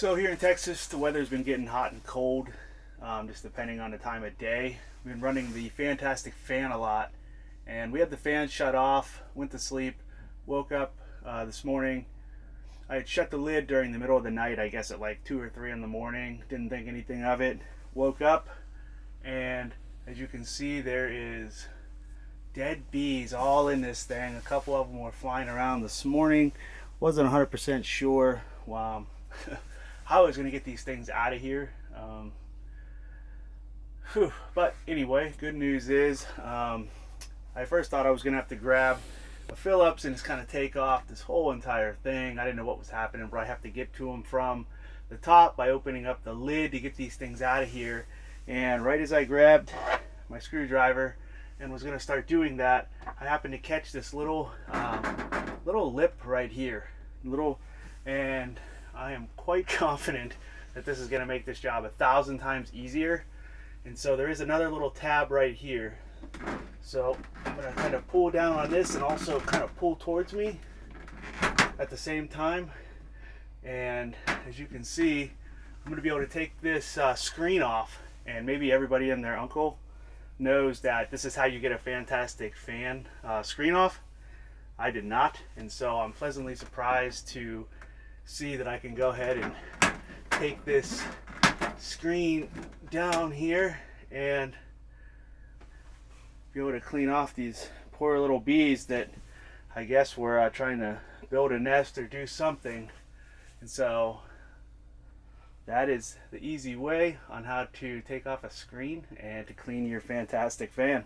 So here in Texas, the weather's been getting hot and cold, just depending on the time of day. We've been running the fantastic fan a lot, and we had the fan shut off, went to sleep, woke up this morning. I had shut the lid during the middle of the night, I guess at like 2 or 3 in the morning, didn't think anything of it. Woke up, and as you can see, there is dead bees all in this thing. A couple of them were flying around this morning. Wasn't 100% sure how I was going to get these things out of here. But anyway, good news is I first thought I was going to have to grab a Phillips and just kind of take off this whole entire thing. I didn't know what was happening, but I have to get to them from the top by opening up the lid to get these things out of here. And right as I grabbed my screwdriver and was going to start doing that, I happened to catch this little lip right here, and I am quite confident that this is going to make this job 1,000 times easier. And so there is another little tab right here. So I'm going to kind of pull down on this and also kind of pull towards me at the same time. And as you can see, I'm going to be able to take this screen off. And maybe everybody and their uncle knows that this is how you get a fantastic fan screen off. I did not, and so I'm pleasantly surprised to see that I can go ahead and take this screen down here and be able to clean off these poor little bees that I guess were trying to build a nest or do something. And so that is the easy way on how to take off a screen and to clean your fantastic fan.